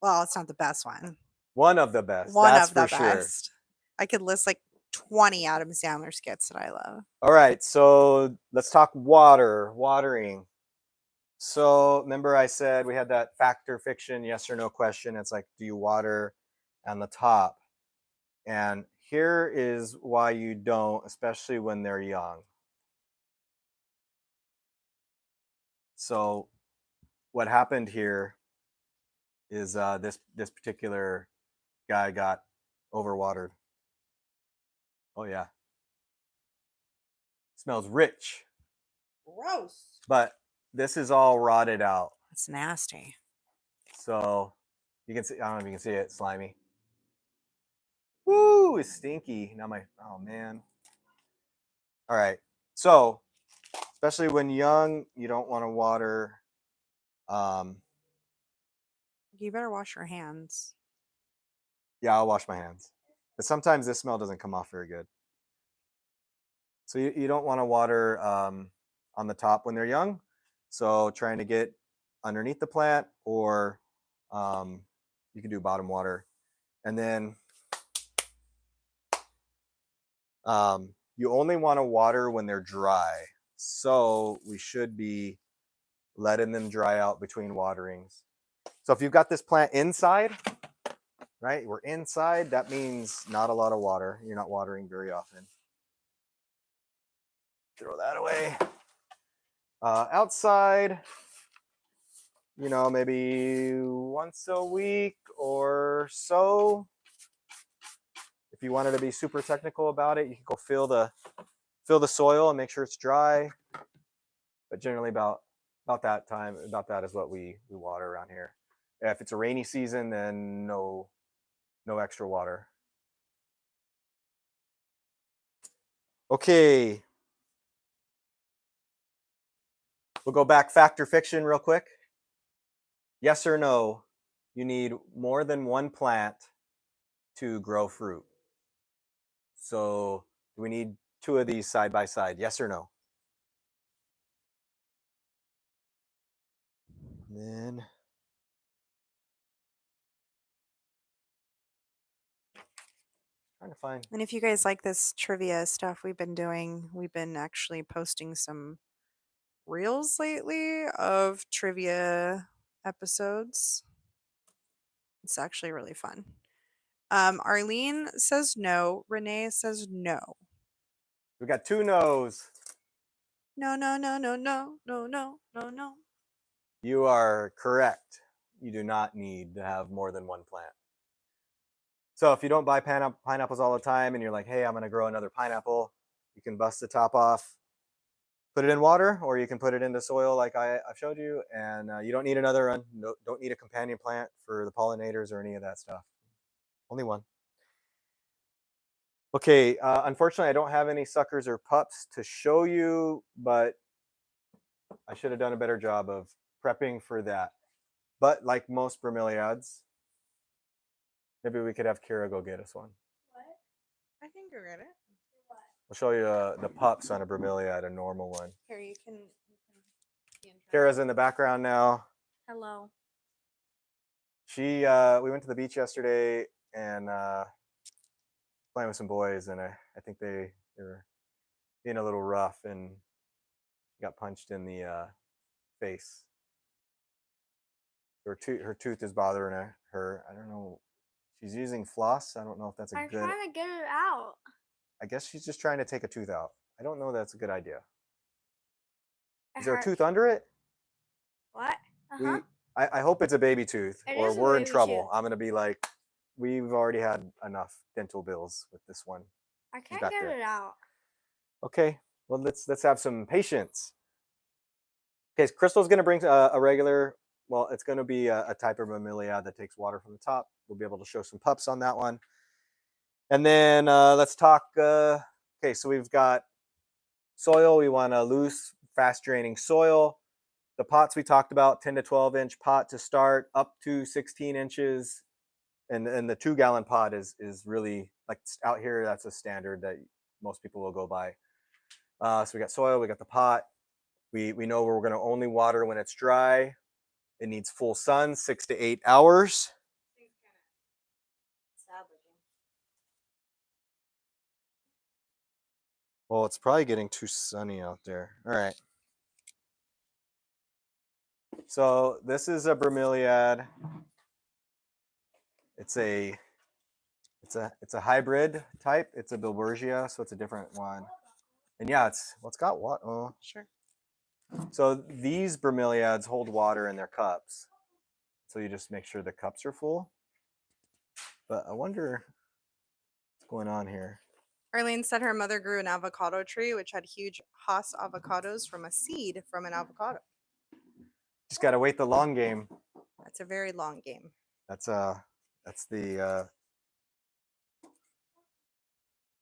Well, it's not the best one. one of the best. One That's of the for sure. best. I could list like 20 Adam Sandler skits that I love. All right, so let's talk watering. So remember I said we had that fact or fiction, yes or no question. It's like, do you water on the top? And here is why you don't, especially when they're young. So what happened here is this particular guy got overwatered. Oh yeah, smells rich, Gross. but this is all rotted out. It's nasty. So you can see. I don't know if you can see it. Slimy. Woo! It's stinky. Now oh man. All right. So especially when young, you don't want to water. You better wash your hands. Yeah, I'll wash my hands. But sometimes this smell doesn't come off very good. So you don't want to water on the top when they're young. So trying to get underneath the plant, or you can do bottom water. And then you only want to water when they're dry. So we should be letting them dry out between waterings. So if you've got this plant inside, right, we're inside, that means not a lot of water. You're not watering very often. Throw that away. Outside, maybe once a week or so. If you wanted to be super technical about it, you can go fill the soil and make sure it's dry. But generally about that is what we water around here. If it's a rainy season, then no extra water. Okay. We'll go back fact or fiction real quick. Yes or no, you need more than one plant to grow fruit. So do we need two of these side by side? Yes or no? And then trying to find. And if you guys like this trivia stuff we've been doing, we've been actually posting some reels lately of trivia episodes. It's actually really fun. Arlene says no. Renee says no. We got 2 no's. No, no, no, no, no, no, no, no, no. You are correct. You do not need to have more than 1 plant. So if you don't buy pineapples all the time and you're like, hey, I'm going to grow another pineapple, you can bust the top off, put it in water, or you can put it into soil like I've showed you, and you don't need another one. No, don't need a companion plant for the pollinators or any of that stuff. Only one. Okay, unfortunately, I don't have any suckers or pups to show you, but I should have done a better job of prepping for that. But like most bromeliads, maybe we could have Kira go get us one. What? I can go get it. I'll show you the pups on a bromeliad, a normal one. Here, you can Kara's in the background now. Hello. We went to the beach yesterday and playing with some boys, and I think they were being a little rough and got punched in the face. Her tooth is bothering her. I don't know. She's using floss. I don't know if that's a I'm good. trying to get it out. I guess she's just trying to take a tooth out. I don't know that's a good idea. It Is there a hurts. tooth under it? What? Uh-huh. I hope it's a baby tooth, It or is a we're in baby trouble. tooth. I'm gonna be like, we've already had enough dental bills with this one. I can't back get there. it out. Okay, well let's have some patience. Okay, Crystal's gonna bring a regular. Well, it's gonna be a type of bromeliad that takes water from the top. We'll be able to show some pups on that one. And then let's talk. Okay, so we've got soil. We want a loose, fast draining soil. The pots we talked about, 10 to 12-inch pot to start, up to 16 inches. And the 2-gallon pot is really, like out here, that's a standard that most people will go by. So we got soil, we got the pot. We know we're going to only water when it's dry. It needs full sun, 6 to 8 hours. Well, it's probably getting too sunny out there. All right. So this is a bromeliad. It's a hybrid type. It's a Bilbergia, so it's a different one. And yeah, it's got what? Oh, Sure. so these bromeliads hold water in their cups. So you just make sure the cups are full. But I wonder what's going on here. Arlene said her mother grew an avocado tree, which had huge Haas avocados from a seed from an avocado. Just got to wait the long game. That's a very long game. That's the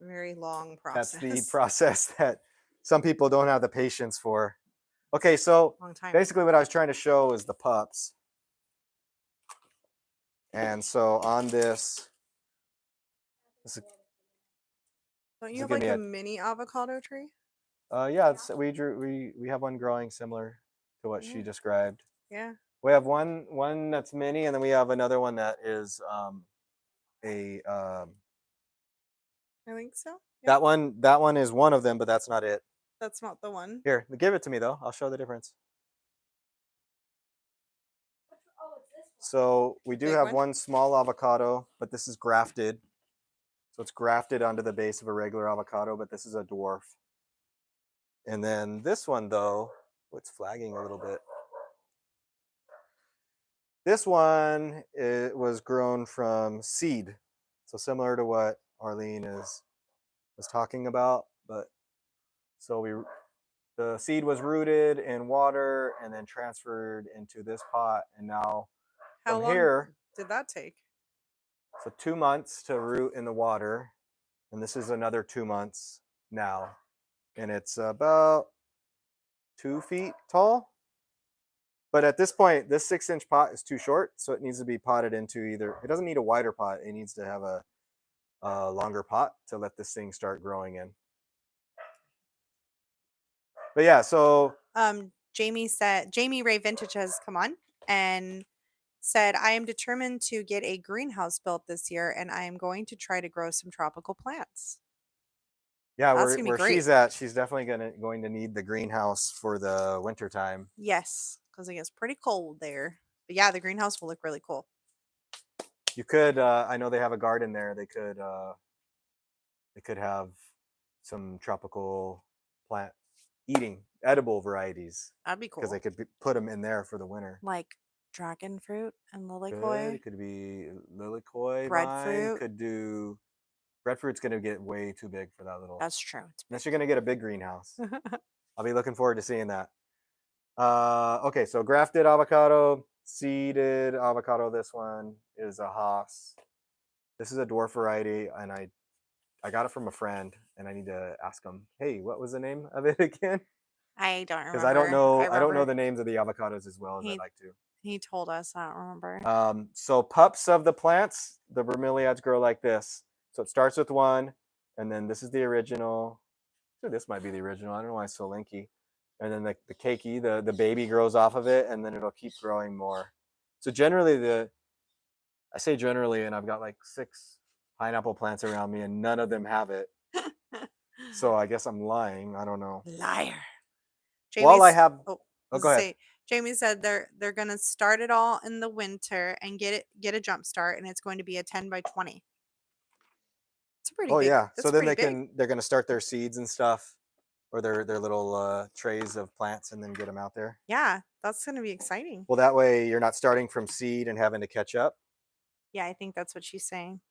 very long process. That's the process that some people don't have the patience for. Okay, so long time. Basically what I was trying to show is the pups. And so on this don't you have like a mini avocado tree? Yeah, we have one growing similar to what she described. Yeah. We have one that's mini, and then we have another one that is I think so. Yeah. That one is one of them, but that's not it. That's not the one. Here, give it to me though. I'll show the difference. So we do have one small avocado, but this is grafted. So it's grafted onto the base of a regular avocado, but this is a dwarf. And then this one though, it's flagging a little bit. This one, it was grown from seed. So similar to what Arlene was talking about, but so the seed was rooted in water and then transferred into this pot, and now how long here did that take? So 2 months to root in the water, and this is another 2 months now, and it's about 2 feet tall. But at this point, this 6-inch pot is too short, so it needs to be potted into either. It doesn't need a wider pot; it needs to have a longer pot to let this thing start growing in. But yeah, so Jamie Ray Vintage has come on and said, I am determined to get a greenhouse built this year, and I am going to try to grow some tropical plants. Yeah, where she's at, she's definitely going to need the greenhouse for the winter time. Yes, because it gets pretty cold there. But yeah, the greenhouse will look really cool. You could. I know they have a garden there. They could. They could have some tropical plant eating edible varieties That'd be because cool. they could put them in there for the winter. Like dragon fruit and Good. lilikoi. It could be lilikoi vine. Breadfruit. Could do breadfruit's going to get way too big for that little. That's true. Unless you're going to get a big greenhouse. I'll be looking forward to seeing that. Okay, so grafted avocado, seeded avocado. This one is a Haas. This is a dwarf variety, and I got it from a friend, and I need to ask him. Hey, what was the name of it again? I don't remember. Because I don't know. I don't know remember the names of the avocados as well as I'd like to. he told us. I don't remember. So pups of the plants, the bromeliads grow like this. So it starts with one, and then this is the original. So this might be the original. I don't know why it's so linky. And then the keiki, the baby grows off of it, and then it'll keep growing more. So generally, I say generally, and I've got like 6 pineapple plants around me, and none of them have it. So I guess I'm lying. I don't know. Liar. While I have, go ahead. Jamie said they're gonna start it all in the winter and get a jump start, and it's going to be a 10 by 20. It's a pretty big. Yeah. So then they're gonna start their seeds and stuff, or their little trays of plants, and then get them out there. Yeah, that's gonna be exciting. Well, that way you're not starting from seed and having to catch up. Yeah, I think that's what she's saying.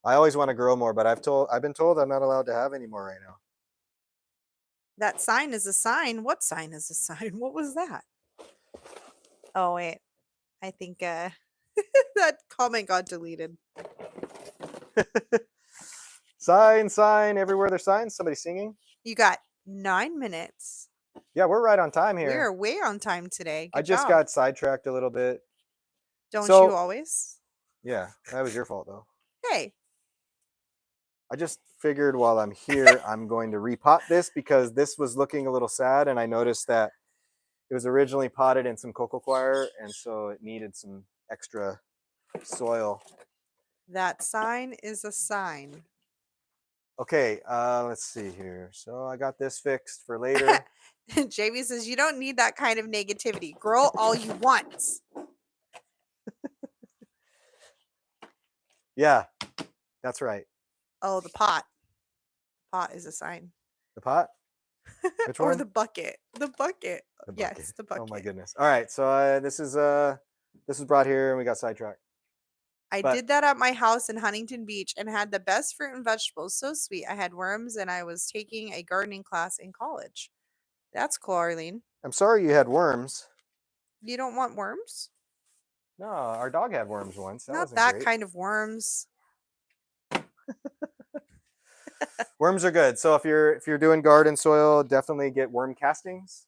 I always want to grow more, but I've been told I'm not allowed to have any more right now. That sign is a sign. What sign is a sign? What was that? Oh wait, I think that comment got deleted. Sign everywhere there's signs. Somebody singing. You got 9 minutes. Yeah, we're right on time here. We're way on time today. Good I just job. got sidetracked a little bit. Don't you always? Yeah, that was your fault though. Hey. I just figured while I'm here, I'm going to repot this because this was looking a little sad, and I noticed that it was originally potted in some cocoa coir, and so it needed some extra soil. That sign is a sign. Okay, let's see here. So I got this fixed for later. Jamie says, you don't need that kind of negativity. Grow all you want. Yeah, that's right. Oh, the pot. The pot is a sign. The pot? Which one? Or the bucket. The bucket. Yes, the bucket. Oh my goodness. All right, so this was brought here and we got sidetracked. I did that at my house in Huntington Beach and had the best fruit and vegetables. So sweet. I had worms and I was taking a gardening class in college. That's cool, Arlene. I'm sorry you had worms. You don't want worms? No, our dog had worms once. Not that kind of worms. Worms are good. So if you're doing garden soil, definitely get worm castings,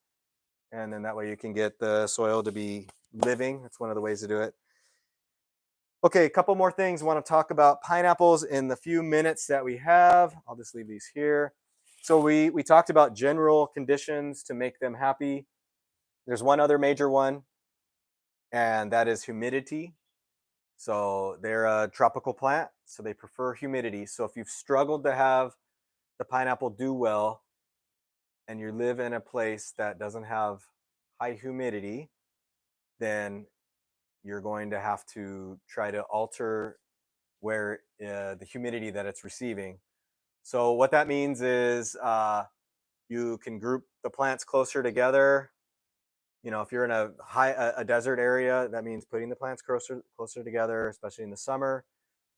and then that way you can get the soil to be living. That's one of the ways to do it. Okay, a couple more things. I want to talk about pineapples in the few minutes that we have. I'll just leave these here. So we talked about general conditions to make them happy. There's one other major one, and that is humidity. So they're a tropical plant, so they prefer humidity. So if you've struggled to have the pineapple do well, and you live in a place that doesn't have high humidity, then you're going to have to try to alter where the humidity that it's receiving. So what that means is you can group the plants closer together. You know, if you're in a desert area, that means putting the plants closer together, especially in the summer,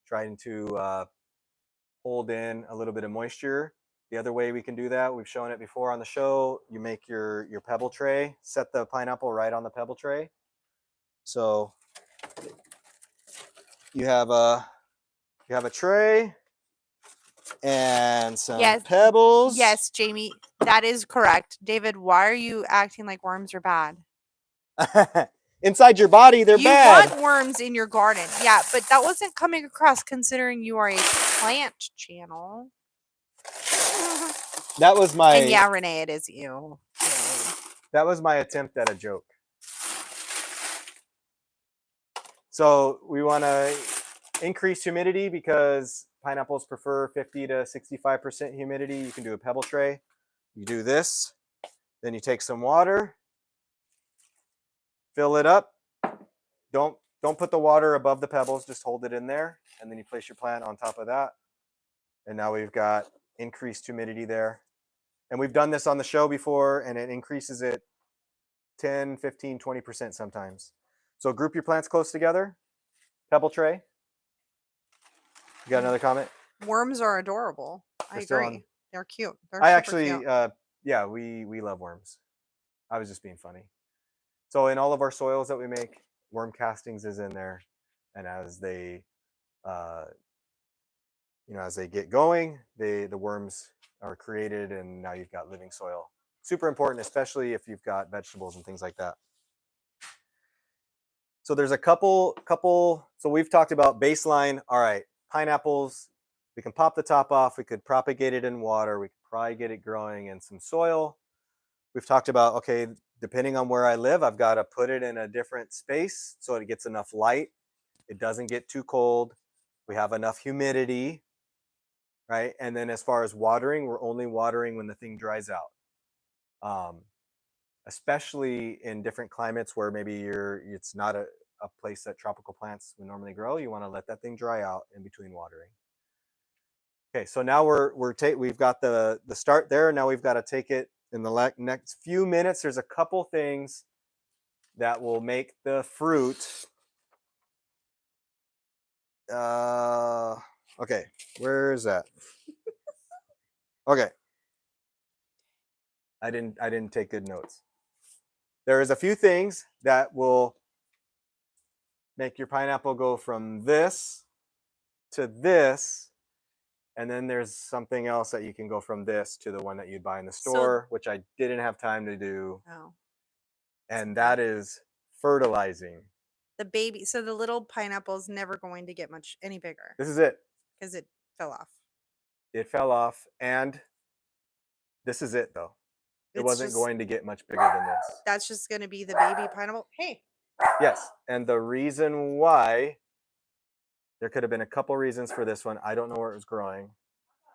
trying to hold in a little bit of moisture. The other way we can do that, we've shown it before on the show, you make your pebble tray, set the pineapple right on the pebble tray. So you have a tray and some pebbles. Yes, Jamie, that is correct. David, why are you acting like worms are bad? Inside your body, they're bad. You want worms in your garden. Yeah, but that wasn't coming across considering you are a plant channel. That was my... And yeah, Renee, it is you. That was my attempt at a joke. So we want to increase humidity because pineapples prefer 50 to 65% humidity. You can do a pebble tray. You do this. Then you take some water, fill it up, don't put the water above the pebbles, just hold it in there, and then you place your plant on top of that. And now we've got increased humidity there. And we've done this on the show before, and it increases it 10, 15, 20% sometimes. So group your plants close together. Pebble tray. You got another comment? Worms are adorable. I They're still on. agree. They're cute. They're I super actually, cute. yeah, we love worms. I was just being funny. So in all of our soils that we make, worm castings is in there, and as they, as they get going, the worms are created, and now you've got living soil. Super important, especially if you've got vegetables and things like that. So there's a couple. So we've talked about baseline. All right, pineapples. We can pop the top off. We could propagate it in water. We could probably get it growing in some soil. We've talked about, okay, depending on where I live, I've got to put it in a different space so it gets enough light. It doesn't get too cold. We have enough humidity, right? And then as far as watering, we're only watering when the thing dries out. Especially in different climates where maybe it's not a place that tropical plants would normally grow. You want to let that thing dry out in between watering. Okay, so now we've got the start there. Now we've got to take it in the next few minutes. There's a couple things that will make the fruit. Okay, where is that? Okay, I didn't take good notes. There is a few things that will make your pineapple go from this to this, and then there's something else that you can go from this to the one that you'd buy in the store, which I didn't have time to do. Oh. And that is fertilizing. So the little pineapple's never going to get any bigger This is it. because it fell off. It fell off, and this is it though. It wasn't going to get much bigger than this. That's just going to be the baby pineapple. Hey. Yes, and the reason why, there could have been a couple reasons for this one. I don't know where it was growing,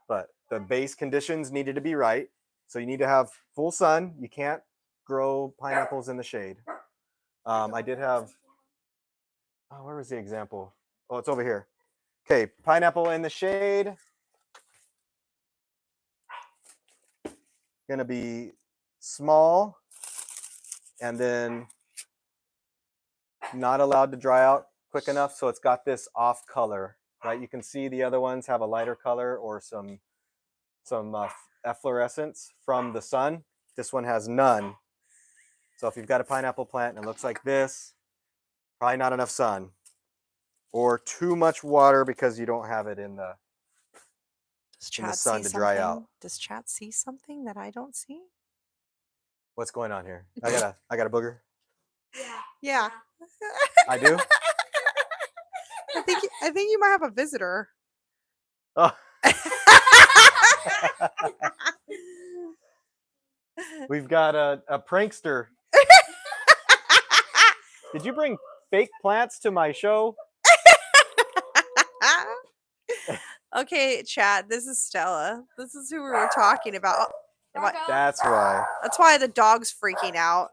but the base conditions needed to be right. So you need to have full sun. You can't grow pineapples in the shade. I did have, where was the example? Oh, it's over here. Okay, pineapple in the shade. Gonna be small, and then not allowed to dry out quick enough, so it's got this off color, right? You can see the other ones have a lighter color or some efflorescence from the sun. This one has none. So if you've got a pineapple plant and it looks like this, probably not enough sun, or too much water because you don't have it in the sun to dry out. Does chat see something that I don't see? What's going on here? I got a booger. Yeah. I do. I think you might have a visitor. Oh. We've got a prankster. Did you bring fake plants to my show? Okay, chat. This is Stella. This is who we were talking about. That's why. That's why the dog's freaking out.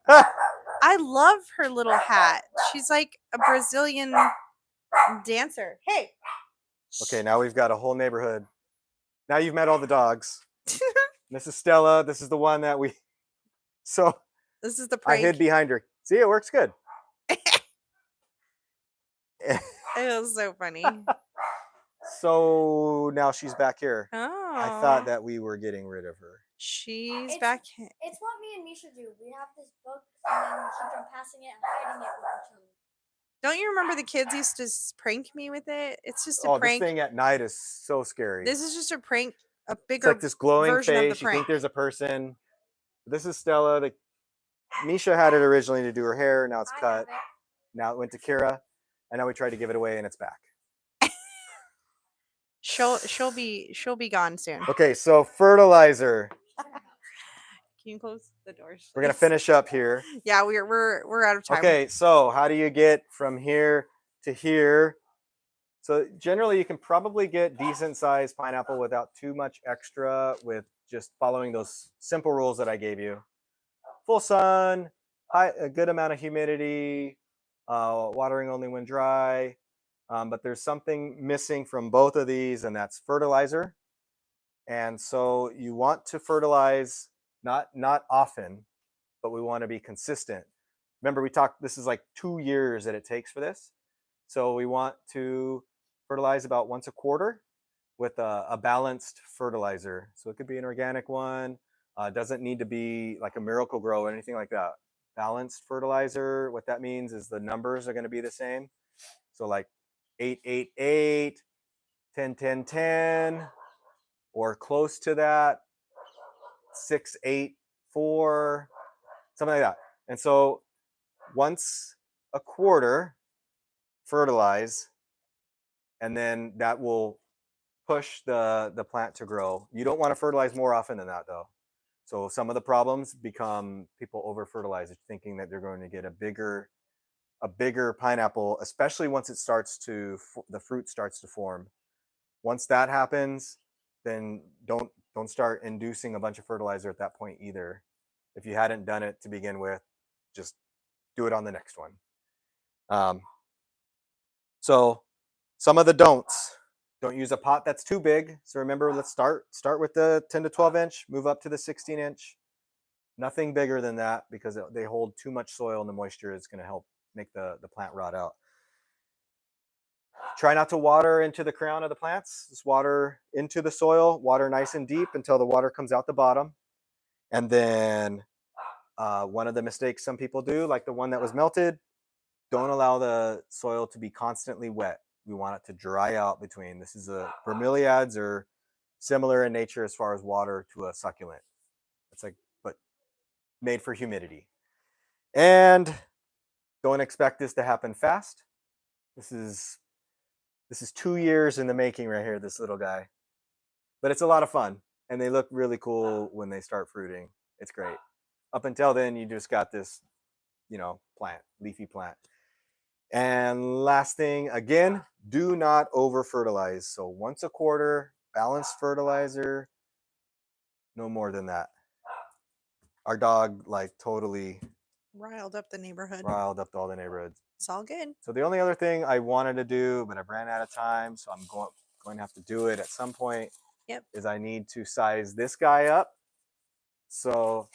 I love her little hat. She's like a Brazilian dancer. Hey. Okay, now we've got a whole neighborhood. Now you've met all the dogs. This is Stella. This is the one that we. So. This is the prank. I hid behind her. See, it works good. It was so funny. So now she's back here. Oh. I thought that we were getting rid of her. She's back. It's what me and Misha do. We have this book, and then we keep on passing it and hiding it with each other. Don't you remember the kids used to prank me with it? It's just a prank. prank. This thing at night is so scary. This is just a prank, a bigger It's like this glowing version face. of the You prank. think there's a person. This is Stella. Misha had it originally to do her hair. Now it's cut. Now it went to Kira, and now we tried to give it away, and it's back. She'll be gone soon. Okay, so fertilizer. Can you close the doors? We're gonna finish up here. Yeah, we're out of time. Okay, so how do you get from here to here? So generally, you can probably get decent sized pineapple without too much extra, with just following those simple rules that I gave you. Full sun, a good amount of humidity, watering only when dry. But there's something missing from both of these, and that's fertilizer. And so you want to fertilize not often, but we want to be consistent. Remember, we talked, this is like 2 years that it takes for this. So we want to fertilize about once a quarter with a balanced fertilizer. So it could be an organic one. Doesn't need to be like a Miracle Grow or anything like that. Balanced fertilizer, what that means is the numbers are going to be the same. So like 8, 8, 8, 10, 10, 10, or close to that, 6, 8, 4, something like that. And so once a quarter, fertilize, and then that will push the plant to grow. You don't want to fertilize more often than that though. So some of the problems become people over fertilize, thinking that they're going to get a bigger pineapple, especially once it starts to the fruit starts to form. Once that happens, then don't start inducing a bunch of fertilizer at that point either. If you hadn't done it to begin with, just do it on the next one. So some of the don'ts: don't use a pot that's too big. So remember, let's start with the 10 to 12 inch, move up to the 16 inch. Nothing bigger than that, because they hold too much soil, and the moisture is going to help make the plant rot out. Try not to water into the crown of the plants. Just water into the soil, water nice and deep until the water comes out the bottom. And then one of the mistakes some people do, like the one that was melted, don't allow the soil to be constantly wet. We want it to dry out between. This is bromeliads are similar in nature as far as water to a succulent. It's like, but made for humidity. And don't expect this to happen fast. This is 2 years in the making right here, this little guy. But it's a lot of fun, and they look really cool when they start fruiting. It's great. Up until then, you just got this, plant, leafy plant. And last thing, again, do not over fertilize. So once a quarter, balanced fertilizer, no more than that. Our dog totally Riled up the neighborhood. riled up all the neighborhoods. It's all good. So the only other thing I wanted to do, but I've ran out of time, so I'm going to have to do it at some point. Yep. Is I need to size this guy up. So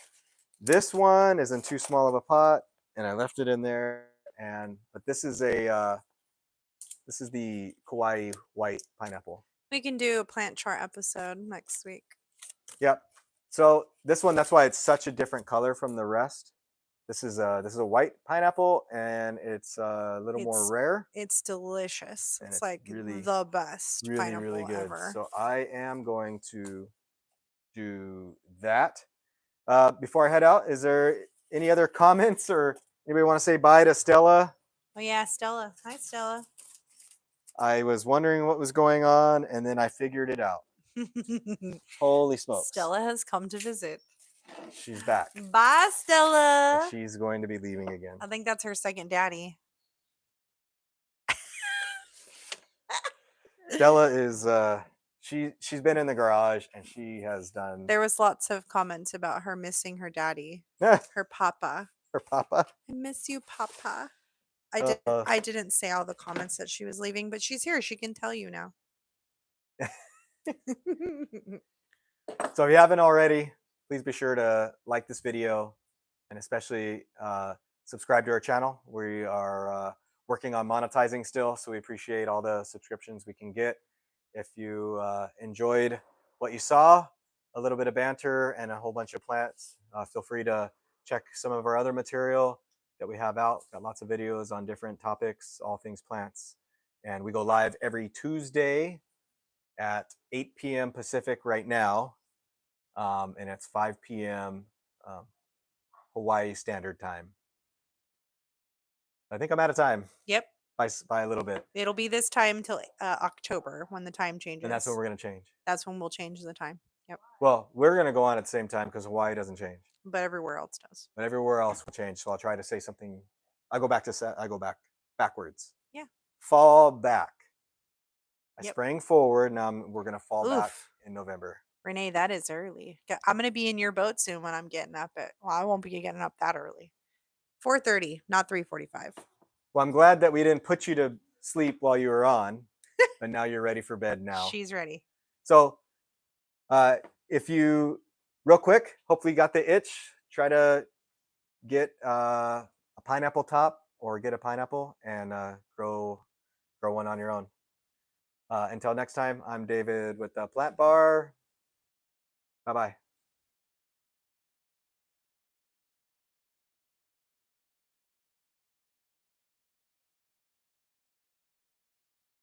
this one is in too small of a pot, and I left it in there. But this is the Kauai white pineapple. We can do a plant chart episode next week. Yep. So this one, that's why it's such a different color from the rest. This is a white pineapple, and it's a little more rare. It's delicious. And it's like really, the best really, pineapple really good. ever. So I am going to do that. Before I head out, is there any other comments, or anybody want to say bye to Stella? Oh yeah, Stella. Hi, Stella. I was wondering what was going on, and then I figured it out. Holy smokes. Stella has come to visit. She's back. Bye, Stella. And she's going to be leaving again. I think that's her second daddy. Stella is she's been in the garage, and she has done. There was lots of comments about her missing her daddy, her her papa. papa. I miss you, papa. I didn't say all the comments that she was leaving, but she's here. She can tell you now. So if you haven't already, please be sure to like this video, and especially subscribe to our channel. We are working on monetizing still, so we appreciate all the subscriptions we can get. If you enjoyed what you saw, a little bit of banter and a whole bunch of plants, feel free to check some of our other material that we have out. Got lots of videos on different topics, all things plants. And we go live every Tuesday at 8 p.m. Pacific right now. And it's 5 p.m. Hawaii Standard Time. I think I'm out of time. Yep. By a little bit. It'll be this time till October when the time changes. And that's when we're going to change. That's when we'll change the time. Yep. Well, we're going to go on at the same time because Hawaii doesn't change. But everywhere else does. But everywhere else will change. So I'll try to say something. I go backwards. Yeah. Fall back. I Yep. sprang forward. Now we're going to fall back in November. Renee, that is early. I'm going to be in your boat soon when I'm getting up at, well, I won't be getting up that early. 4:30, not 3:45. Well, I'm glad that we didn't put you to sleep while you were on, but now you're ready for bed now. She's ready. So, if you, real quick, hopefully you got the itch, try to get a pineapple top or get a pineapple and grow one on your own. Until next time, I'm David with the Plant Bar. Bye bye.